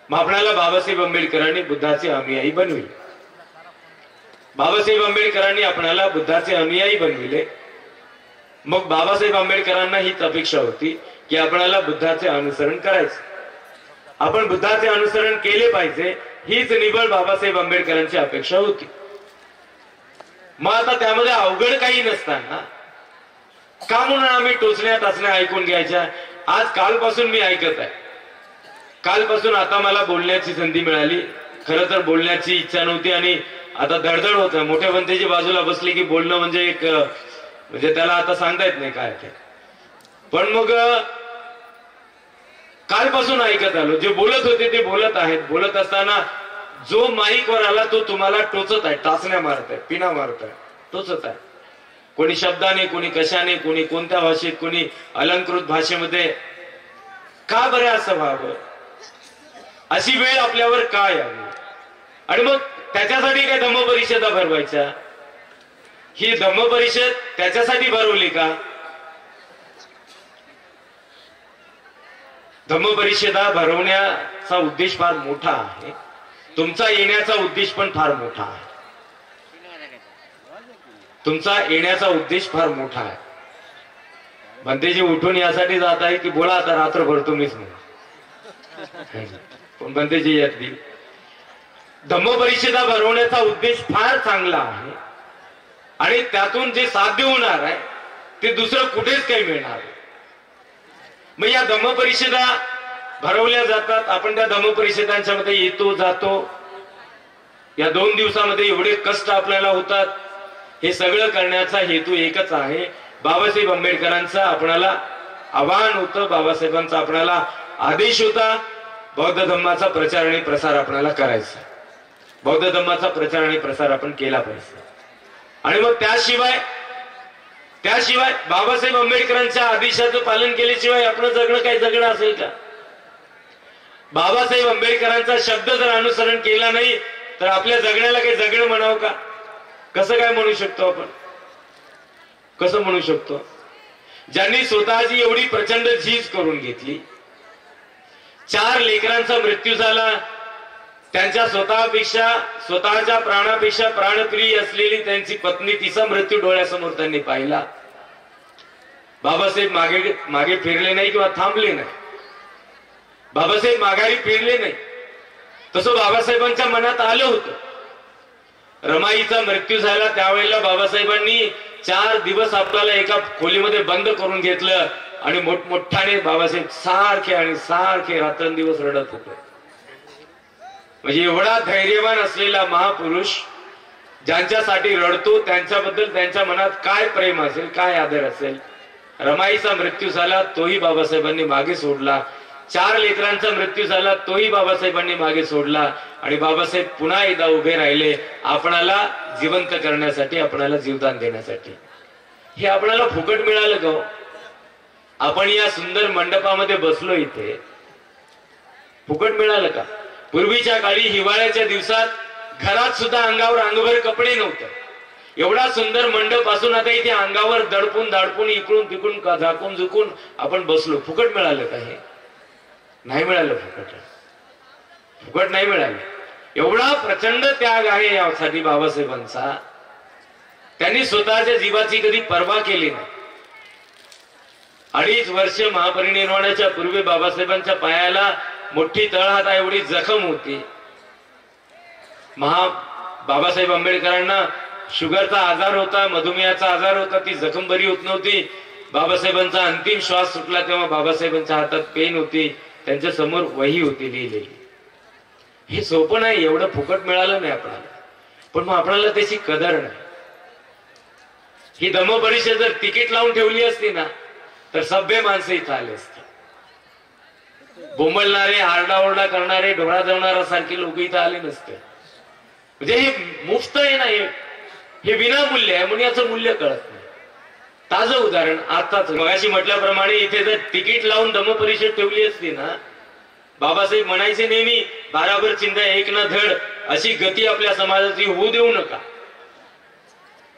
मग आपल्याला बाबासाहेब आंबेडकरांनी बुद्धाचे अनुयायी बनविले. बाबासाहेब आंबेडकरांनी आपल्याला बुद्धाचे अनुयायी बनविले. मग बाबासाहेब आंबेडकरांना हीच अपेक्षा होती की आपल्याला बुद्धाचे अनुसरण करायचे, आपण बुद्धाचे अनुसरण केले पाहिजे, हीच निव्वळ बाबासाहेब आंबेडकरांची अपेक्षा होती. मग आता त्यामध्ये अवघड काही नसताना का म्हणून आम्ही टोचण्या टाचण्या ऐकून घ्यायच्या? आज कालपासून मी ऐकत आहे, कालपासून आता मला बोलण्याची संधी मिळाली. खरं तर बोलण्याची इच्छा नव्हती आणि आता धडधड होत. मोठ्या बनतेची बाजूला बसली की बोलणं म्हणजे एक म्हणजे त्याला आता सांगता येत नाही काय ते. पण मग कालपासून ऐकत आलो, जे बोलत होते ते बोलत आहेत. बोलत असताना जो माईक वर आला तो तुम्हाला टोचत आहे, टाचण्या मारत आहे, पिना मारत आहे, टोचत आहे. कोणी शब्दाने, कोणी कशाने, कोणी कोणत्या भाषेत, कोणी अलंकृत भाषेमध्ये. का बरे असं व्हावं? अशी वेळ आपल्यावर का यावी? आणि मग त्याच्यासाठी काय धम्म परिषदा भरवायच्या? ही धम्म परिषद त्याच्यासाठी भरवली का? धम्म परिषदा भरवण्याचा उद्देश फार मोठा आहे, तुमचा येण्याचा उद्देश पण फार मोठा आहे. तुमचा येण्याचा उद्देश फार मोठा आहे. बनतेजी उठून यासाठी जात आहे की बोला आता रात्रभर तुम्हीच म्हणून. पण बनतेजी यातली धम्म परिषदा भरवण्याचा उद्देश फार चांगला आहे आणि त्यातून जे साध्य होणार आहे ते दुसरं कुठेच काही मिळणार. मग या धम्म परिषदा भरवल्या जातात, आपण त्या धम्म परिषदांच्या मध्ये येतो जातो. या 2 दिवसामध्ये एवढे कष्ट आपल्याला होतात. हे सगळं करण्याचा हेतू एकच आहे, बाबासाहेब आंबेडकरांचा आपणाला आवाहन होतं, बाबासाहेबांचा आपणाला आदेश होता, बौद्ध धम्माचा प्रचार आणि प्रसार आपल्याला करायचा. बौद्ध धम्माचा प्रचार आणि प्रसार आपण केला पाहिजे. आणि मग त्याशिवाय बाबासाहेब आंबेडकरांच्या आदेशाचं पालन केल्याशिवाय आपलं जगणं काही जगणं असेल का? बाबासाहेब आंबेडकरांचा शब्द जर अनुसरण केला नाही तर आपल्या जगण्याला काही जगणं म्हणावं का? कसं काय म्हणू शकतो आपण? कसं म्हणू शकतो? ज्यांनी स्वतःची एवढी प्रचंड झीज करून घेतली, 4 लेकरांचा मृत्यू झाला, त्यांच्या स्वतःच्या प्राणापेक्षा प्राणप्रिय असलेली त्यांची पत्नी, तिचा मृत्यू डोळ्यासमोर त्यांनी पाहिला. बाबासाहेब मागे फिरले नाही किंवा थांबले नाही. बाबासाहेब माघारी फिरले नाही. तसं बाबासाहेबांच्या मनात आलं होतं. रमाईचा मृत्यू झाला त्यावेळेला बाबासाहेबांनी 4 दिवस आपल्याला एका खोलीमध्ये बंद करून घेतलं आणि मोठमोठ्याने बाबासाहेब सारखे रात्रंदिवस रडत होते. म्हणजे एवढा धैर्यवान असलेला महापुरुष ज्यांच्यासाठी रडतो त्यांच्याबद्दल त्यांच्या मनात काय प्रेम असेल, काय आदर असेल. रमाईचा मृत्यू झाला तोही बाबासाहेबांनी मागे सोडला. 4 लेकरांचा मृत्यू झाला तोही बाबासाहेबांनी मागे सोडला. आणि बाबासाहेब पुन्हा एकदा उभे राहिले आपणाला जिवंत करण्यासाठी, आपणाला जीवदान देण्यासाठी. हे आपणाला फुकट मिळालं का? आपण या सुंदर मंडपामध्ये बसलो, इथे फुकट मिळालं का? पूर्वीच्या काळी हिवाळ्याच्या दिवसात घरात सुद्धा अंगावर अंगभर कपडे नव्हते. एवढा सुंदर मंडप असून आता इथे अंगावर दडपून दाडपून इकडून तिकडून झाकून झुकून आपण बसलो. फुकट मिळालं का? हे नाही मिळालं. फुकट नाही मिळालं. एवढा प्रचंड त्याग आहे यासाठी बाबासाहेबांचा. त्यांनी स्वतःच्या जीवाची कधी पर्वा केली नाही. 2.5 वर्ष महापरिनिर्वाणाच्या पूर्वी बाबासाहेबांच्या पायाला मोठी तळहाता एवढी जखम होती. बाबासाहेब आंबेडकरांना शुगरचा आजार होता, मधुमेहाचा आजार होता. ती जखम बरी होत नव्हती. बाबासाहेबांचा अंतिम श्वास सुटला तेव्हा बाबासाहेबांच्या हातात पेन होती, त्यांच्या समोर वही होती लिहिलेली. हे सोपं नाही, एवढं फुकट मिळालं नाही आपल्याला. पण मग आपल्याला त्याची कदर नाही. ही धम्म परिषद जर तिकीट लावून ठेवली असती ना तर सभ्य माणसं इथं आले असते. बोंबलणारे, आरडाओरडा करणारे, ढोळा जळणाऱ्यासारखे लोक इथं आले नसते. म्हणजे हे मुफ्त आहे ना, हे विनामूल्य आहे म्हणून याचं मूल्य कळत नाही. ताजं उदाहरण आताच मगाशी म्हटल्याप्रमाणे इथे जर तिकीट लावून धम्म परिषद ठेवली असती ना, बाबासाहेब म्हणायचे नेहमी 12 चिंध्या एक ना धड, अशी गती आपल्या समाजाची होऊ देऊ नका.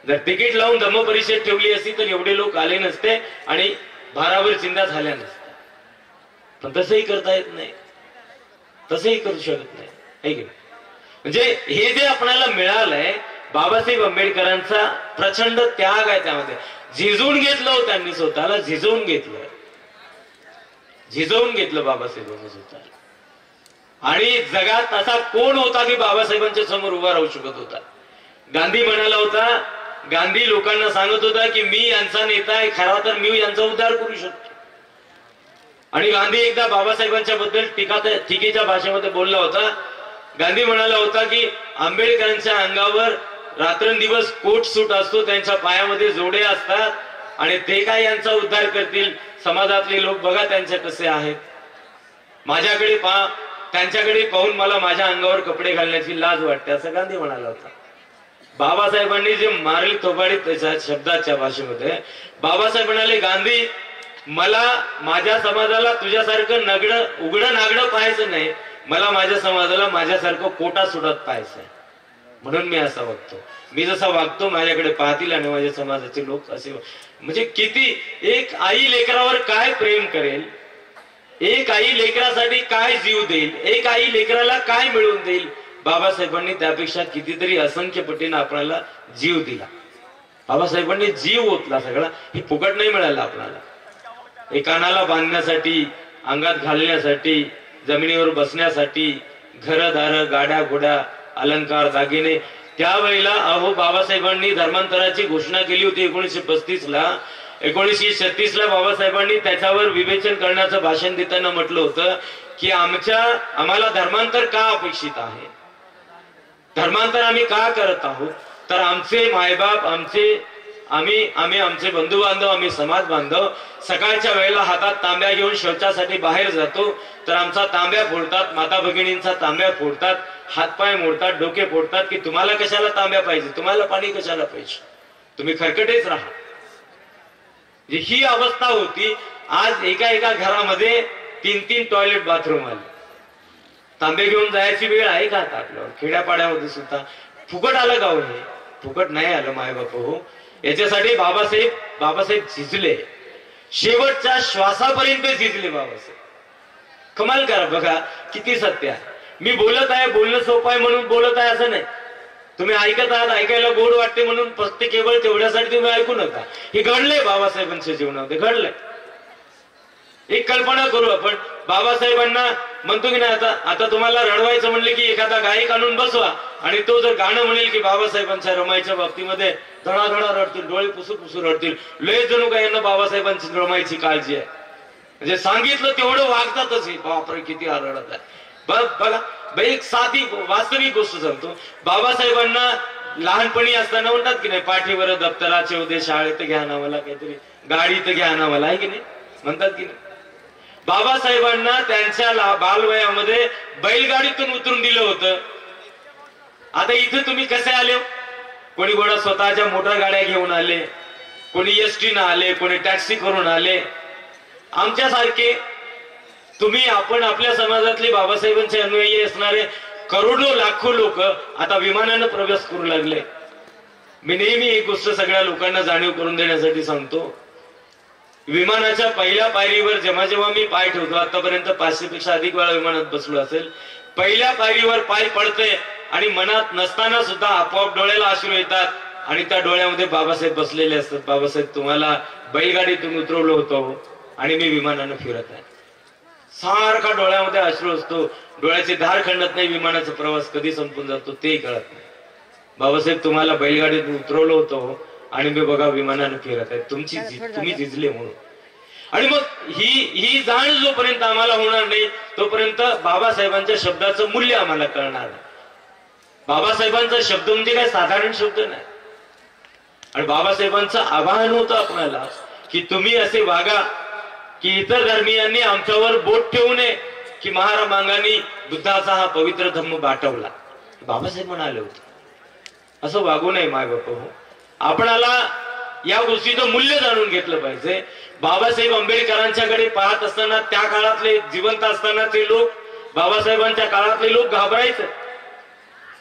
जर तिकीट लावून धम्म परिषद ठेवली असती तर एवढे लोक आले नसते आणि 12 चिंध्या झाल्या नसत्या. पण तसंही करता येत नाही. तसंही करू शकत नाही, है की नाही? म्हणजे हे जे आपल्याला मिळालंय, बाबासाहेब आंबेडकरांचा प्रचंड त्याग आहे त्यामध्ये. झिजवून घेतलं हो त्यांनी, स्वतःला झिजवून घेतलं बाबासाहेबांनी स्वतःला. आणि जगात असा कोण होता की बाबासाहेबांच्या समोर उभा राहू शकत होता? गांधी म्हणाला होता, गांधी लोकांना सांगत होता की मी यांचा नेता आहे, खरा तर मी यांचा उद्धार करू शकतो. आणि गांधी एकदा बाबासाहेबांच्या बद्दल टीकेच्या भाषेमध्ये बोलला होता. गांधी म्हणाला होता की आंबेडकरांच्या अंगावर रात्रंदिवस कोट सूट असतो, त्यांच्या पायामध्ये जोडे असतात, आणि ते काय यांचा उद्धार करतील? समाजातले लोक बघा त्यांचे कसे आहेत, माझ्याकडे पहा, त्यांच्याकडे पाहून मला माझ्या अंगावर कपडे घालण्याची लाज वाटते, असं गांधी म्हणाला होता. बाबासाहेबांनी जे मारली थोबाडी त्याच्या शब्दाच्या भाषेमध्ये, बाबासाहेब म्हणाले, गांधी मला माझ्या समाजाला तुझ्यासारखं उघडं नागडं पाहायचं नाही, मला माझ्या समाजाला माझ्यासारखं कोटा सुटत पाहायचंय. म्हणून मी असा वागतो, मी जसा वागतो माझ्याकडे पाहतील आणि माझ्या समाजाचे लोक असे. म्हणजे किती एक आई लेकरावर काय प्रेम करेल, एक आई लेकरासाठी काय जीव देईल, एक आई लेकराला काय मिळवून देईल, बाबासाहेबांनी त्यापेक्षा कितीतरी असंख्य पटीने आपल्याला जीव दिला. बाबासाहेबांनी जीव ओतला सगळा, हे फुकट नाही मिळालं आपल्याला. एक कानाला बांधण्यासाठी, अंगात घालण्यासाठी, जमिनीवर बसण्यासाठी, घरदार, गाड्या घोड्या, अलंकार, दागिने. त्यावेळेला अहो बाबासाहेबांनी धर्मांतराची घोषणा केली होती 1935 ला. 1936 ला बाबासाहेबांनी त्याच्यावर विवेचन करण्याचं भाषण देताना म्हटलं होतं की आम्हाला धर्मांतर का अपेक्षित आहे, धर्मांतर आम्ही का करत आहोत? तर आमचे मायबाप, आमचे बंधू बांधव, आम्ही समाज बांधव सकाळच्या वेळेला हातात तांब्या घेऊन शौचासाठी बाहेर जातो, तर आमचा तांब्या फोडतात, माता भगिनींचा तांब्या फोडतात, हातपाय मोडतात, डोके फोडतात की तुम्हाला कशाला तांब्या पाहिजे, तुम्हाला पाणी कशाला पाहिजे, तुम्ही खरकटेच राहा. ही अवस्था होती. आज एका घरामध्ये 3-3 टॉयलेट बाथरूम आले. तांबे घेऊन जायची वेळ आहे का आता आपल्यावर? खेड्यापाड्यामध्ये सुद्धा फुकट आलं का? हे फुकट नाही आलं मायबाप हो. याच्यासाठी बाबासाहेब झिजले, शेवटच्या श्वासापर्यंत झिजले बाबासाहेब. कमाल करा, बघा किती सत्य आहे. मी बोलत आहे, बोलणं सोपं आहे म्हणून बोलत आहे असं नाही. तुम्ही ऐकत आहात, ऐकायला गोड वाटते म्हणून फक्त केवळ तेवढ्यासाठी तुम्ही ऐकू नका. हे घडलंय बाबासाहेबांच्या जीवनामध्ये, घडलंय. एक कल्पना करू आपण, बाबासाहेबांना म्हणतो की नाही, आता तुम्हाला रडवायचं म्हणले की एखादा गायक आणून बसवा आणि तो जर गाणं म्हणेल की बाबासाहेबांच्या रमाईच्या बाबतीमध्ये धडाधडा रडतील, डोळे पुसू पुसू रडतील. लय जणू काय यांना बाबासाहेबांची रमाईची काळजी आहे. म्हणजे सांगितलं तेवढं वागतातच. बापरे किती रडत आहे. बघा एक साधी वास्तविक गोष्ट सांगतो. बाबासाहेबांना लहानपणी असताना म्हणतात की नाही, पाठीवर दप्तराचे उदे, शाळेत घ्या ना मला, काहीतरी गाडीत घ्या ना मला, आहे की नाही, म्हणतात की नाही. बाबासाहेबांना त्यांच्या बालवयामध्ये बैलगाडीतून उतरून दिलं होतं. आता इथे तुम्ही कसे आले? कोणी गोडा स्वतःच्या मोटर गाड्या घेऊन आले, कोणी एसटी न आले, कोणी टॅक्सी करून आले. आमच्यासारखे आपण आपल्या समाजातले बाबासाहेबांचे अनुयायी असणारे करोडो लाखो लोक आता विमानानं प्रवेश करू लागले. मी नेहमी एक गोष्ट सगळ्या लोकांना जाणीव करून देण्यासाठी सांगतो. विमानाच्या पहिल्या पायरीवर जेव्हा मी पाय ठेवतो, आतापर्यंत 500 पेक्षा अधिक वेळा विमानात बसलो असेल, पहिल्या पायरीवर पाय पडते आणि मनात नसताना सुद्धा आपोआप डोळ्याला अश्रू येतात आणि त्या डोळ्यामध्ये बाबासाहेब बसलेले असतात. बाबासाहेब तुम्हाला बैलगाडीतून उतरवलं होतं आणि मी विमानानं फिरत आहे. सारखा डोळ्यामध्ये अश्रू असतो, डोळ्याची धार खंडत नाही, विमानाचा प्रवास कधी संपून जातो तेही कळत नाही. बाबासाहेब तुम्हाला बैलगाडीतून उतरवलं होतं आणि मी बघा विमानानं फिरत आहे, तुम्ही झिजले म्हणून. आणि मग ही जाण जोपर्यंत आम्हाला होणार नाही तोपर्यंत बाबासाहेबांच्या शब्दाचं मूल्य आम्हाला कळणार नाही. बाबासाहेबांचा शब्द म्हणजे काय साधारण शब्द नाही. आणि बाबासाहेबांचं आवाहन होतं आपल्याला की तुम्ही असे वागा की इतर धर्मीयांनी आमच्यावर बोट ठेवू नये की महारामांगांनी बुद्धाचा हा पवित्र धम्म बाटवला. बाबासाहेब म्हणाले होते असं वागू नये माय बाप हो. आपणाला या गोष्टीचं मूल्य जाणून घेतलं पाहिजे. बाबासाहेब आंबेडकरांच्याकडे पाहत असताना, त्या काळातले जिवंत असताना ते लोक, बाबासाहेबांच्या काळातले लोक घाबरायचे.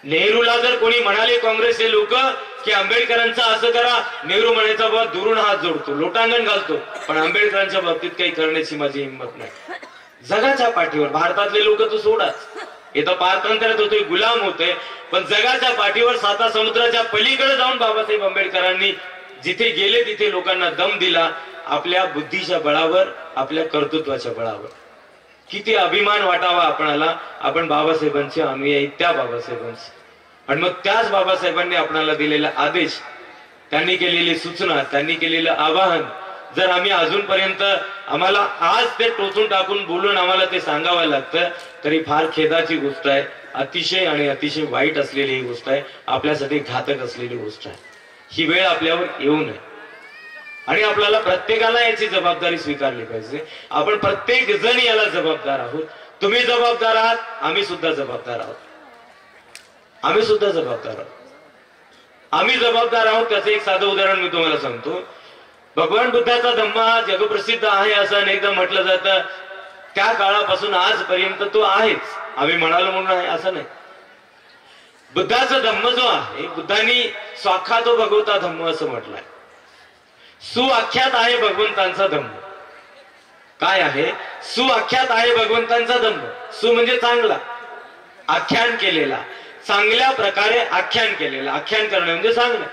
नेहरूला जर कोणी म्हणाले काँग्रेसचे लोक की आंबेडकरांचं असं करा, नेहरू म्हणायचा बाबा दुरून हात जोडतो, लोटांगण घालतो, पण आंबेडकरांच्या बाबतीत काही करण्याची माझी हिंमत नाही. जगाच्या पाठीवर. भारतातले लोक तर सोडाच, इथं पारतंत्र्यात होते, गुलाम होते, पण जगाच्या पाठीवर 7 समुद्राच्या पलीकडे जाऊन बाबासाहेब आंबेडकरांनी जिथे गेले तिथे लोकांना दम दिला, आपल्या बुद्धीच्या बळावर, आपल्या कर्तृत्वाच्या बळावर. किती अभिमान वाटावा आपणाला, आपण बाबासाहेबांचे अनुयायी, त्या बाबासाहेबांचे. आणि मग त्याच बाबासाहेबांनी आपणाला दिलेला आदेश, त्यांनी केलेली सूचना, त्यांनी केलेलं आवाहन जर आम्ही अजूनपर्यंत, आम्हाला आज ते टोचून टाकून बोलून आम्हाला ते सांगावं लागतं, तरी फार खेदाची गोष्ट आहे. अतिशय आणि अतिशय वाईट असलेली ही गोष्ट आहे, आपल्यासाठी घातक असलेली गोष्ट आहे. ही वेळ आपल्यावर येऊ नये आणि आपल्याला प्रत्येकाला याची जबाबदारी स्वीकारली पाहिजे. आपण प्रत्येक जण याला जबाबदार आहोत. तुम्ही जबाबदार आहात, आम्ही सुद्धा जबाबदार आहोत. आम्ही सुद्धा जबाबदार आहोत. आम्ही जबाबदार आहोत त्याचं एक साधं उदाहरण मी तुम्हाला सांगतो. भगवान बुद्धाचा धम्म हा जगप्रसिद्ध आहे असं अनेकदा म्हटलं जातं. त्या काळापासून आजपर्यंत तो आहेच, आम्ही म्हणालो म्हणून आहे असं नाही. बुद्धाचा धम्म जो आहे, बुद्धांनी स्वाख्यातो भगवता धम्म असं म्हटलंय. सुआख्यात आहे भगवंतांचा धम्म. काय आहे? सुआख्यात आहे भगवंतांचा धम्म. सु म्हणजे चांगला, आख्यान केलेला, चांगल्या प्रकारे आख्यान केलेला. आख्यान करणे म्हणजे सांगणं.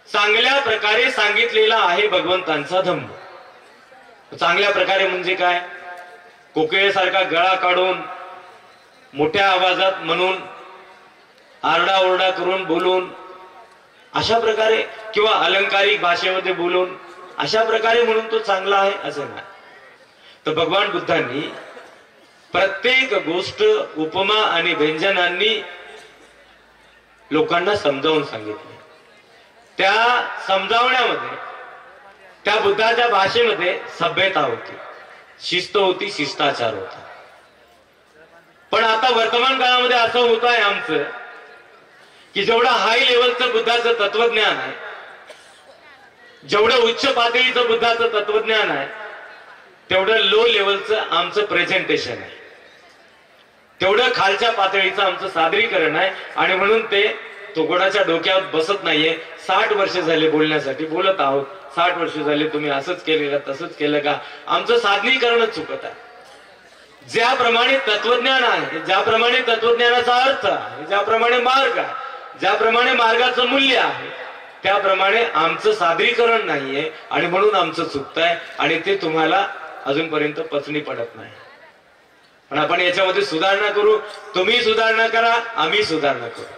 चांगल्या प्रकारे सांगितलेला आहे भगवंतांचा धम्म. चांगल्या प्रकारे म्हणजे काय? कोकिळेसारखा गळा काढून, मोठ्या आवाजात म्हणून, आरडाओरडा करून बोलून, अशा प्रकारे, किंवा अलंकारिक भाषेमध्ये बोलून, अशा प्रकारे म्हणून तो चांगला आहे असं नाही. तर भगवान बुद्धांनी प्रत्येक गोष्ट उपमा आणि व्यंजनांनी लोकांना समजावून सांगितले. त्या समजावण्यामध्ये, त्या बुद्धाच्या भाषेमध्ये सभ्यता होती, शिस्त होती, शिष्टाचार होता. पण आता वर्तमान काळामध्ये असं होत आहे आमचं की जेवढं हाय लेवलचं बुद्धाचं तत्वज्ञान आहे, जेवढं उच्च पातळीचं बुद्धाचं तत्वज्ञान आहे, तेवढं लो लेवलचं आमचं प्रेझेंटेशन आहे, तेवढं खालच्या पातळीचं आमचं सादरीकरण आहे. आणि म्हणून ते तो कोणाच्या डोक्यावर बसत नाहीये. 60 वर्ष झाले बोलण्यासाठी बोलत आहोत. 60 वर्ष झाले तुम्ही असंच केलेलं, तसंच केलं का? आमचं सादरीकरणच चुकत आहे. ज्याप्रमाणे तत्वज्ञान आहे, ज्याप्रमाणे तत्वज्ञानाचा अर्थ आहे, ज्याप्रमाणे मार्ग आहे, ज्याप्रमाणे मार्गाचं मूल्य आहे, त्याप्रमाणे आमचं सादरीकरण नाहीये. आणि म्हणून आमचं चुकतंय आणि ते तुम्हाला अजूनपर्यंत पचनी पडत नाही. पण आपण याच्यामध्ये सुधारणा करू. तुम्ही सुधारणा करा, आम्ही सुधारणा करू.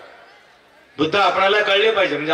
बुद्ध आपणाला कळले पाहिजे. म्हणजे